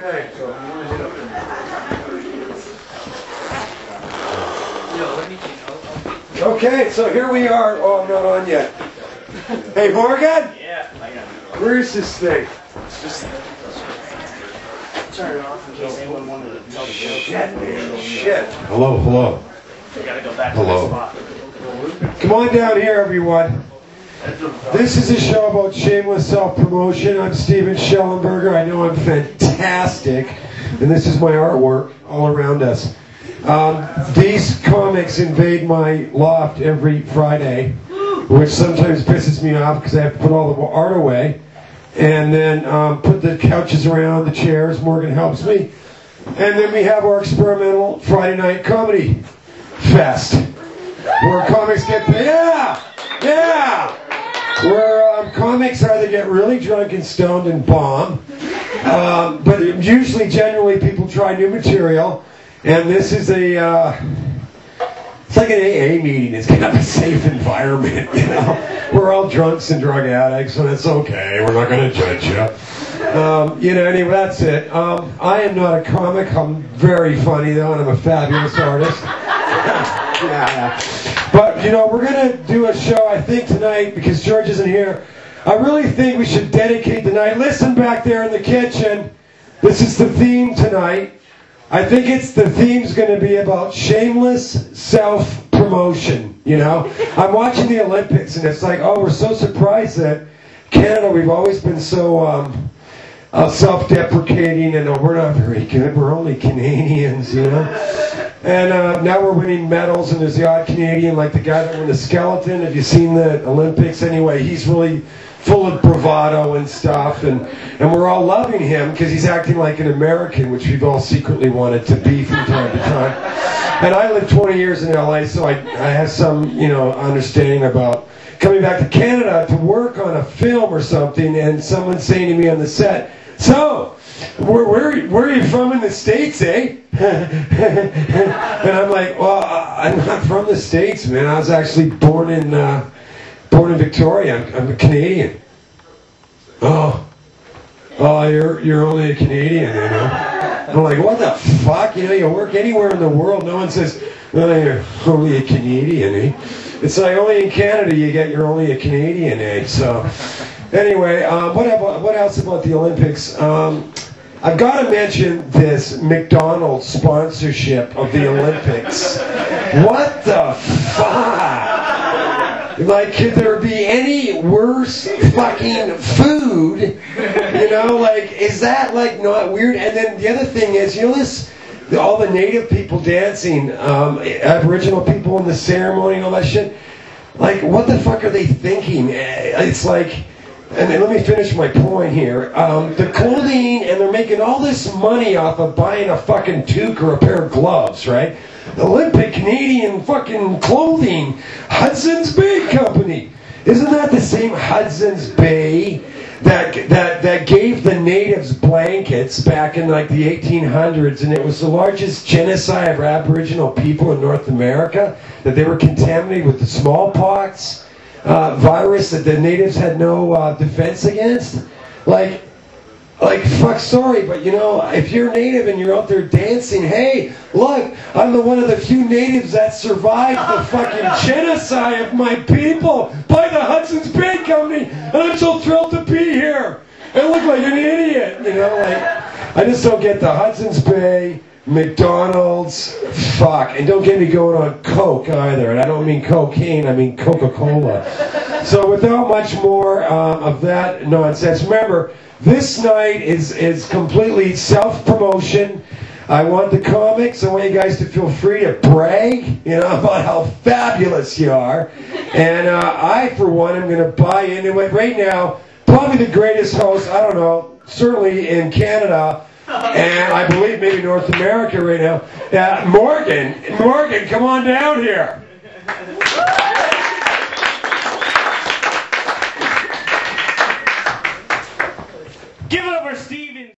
Okay, so if you want to hit up Okay, so here we are. Oh, I'm not on yet. Hey, Morgan? Yeah, I got it. Where is this thing? Just turn it off in case anyone wanted to tell the joke. Shit, man. Shit. Hello, hello. We gotta go back Hello. to the spot. Come on down here, everyone. This is a show about shameless self-promotion. I'm Steven Schellenberger. I know I'm fantastic. And this is my artwork all around us. These comics invade my loft every Friday, which sometimes pisses me off because I have to put all the art away. And then put the couches around, the chairs. Morgan helps me. And then we have our experimental Friday night comedy fest, where comics get paid. Yeah! Where comics either get really drunk and stoned and bomb, but usually, generally, people try new material. And this is it's like an AA meeting. It's kind of a safe environment, you know. We're all drunks and drug addicts, and it's okay. We're not going to judge you. You know, anyway, that's it. I am not a comic. I'm very funny, though, and I'm a fabulous artist. Yeah. But, you know, we're going to do a show, I think, tonight, because George isn't here. I really think we should dedicate the night. Listen back there in the kitchen. This is the theme tonight. I think the theme's going to be about shameless self-promotion, you know? I'm watching the Olympics, and it's like, oh, we're so surprised that Canada, we've always been so self-deprecating, and we're not very good. We're only Canadians, you know? And now we're winning medals, and there's the odd Canadian, like the guy that won the skeleton. Have you seen the Olympics? Anyway, he's really full of bravado and stuff, and we're all loving him because he's acting like an American, which we've all secretly wanted to be from time to time. And I lived 20 years in LA, so I have some, you know, understanding about coming back to Canada to work on a film or something, and someone saying to me on the set, so, where are you from in the States, eh? And I'm like, well, I'm not from the States, man. I was actually born in Victoria. I'm a Canadian. Oh, you're only a Canadian, you know? I'm like, what the fuck? You know, you work anywhere in the world, no one says, oh, you're only a Canadian, eh? It's like only in Canada you're only a Canadian, eh? So, anyway, what else about the Olympics? I've got to mention this McDonald's sponsorship of the Olympics. What the fuck? Like, could there be any worse fucking food? You know, like, is that, like, not weird? And then the other thing is, you know, all the native people dancing, Aboriginal people in the ceremony and all that shit, like, what the fuck are they thinking? It's like, and then let me finish my point here. The clothing, and they're making all this money off of buying a fucking toque or a pair of gloves, right? Olympic Canadian fucking clothing, Hudson's Bay Company. Isn't that the same Hudson's Bay that gave the natives blankets back in like the 1800s, and it was the largest genocide of Aboriginal people in North America, that they were contaminated with the smallpox virus that the natives had no defense against? Like, fuck, sorry, but you know, if you're native and you're out there dancing, hey, look, I'm one of the few natives that survived the fucking genocide of my people by the Hudson's Bay Company, and I'm so thrilled to be here. I look like an idiot, you know, like, I just don't get the Hudson's Bay, McDonald's, fuck, and don't get me going on Coke either, and I don't mean cocaine, I mean Coca-Cola. So without much more of that nonsense, remember, this night is completely self-promotion. I want the comics. I want you guys to feel free to brag, you know, about how fabulous you are. And I, for one, am going to buy into it right now. Probably the greatest host, I don't know, certainly in Canada, and I believe maybe North America right now. Morgan, come on down here.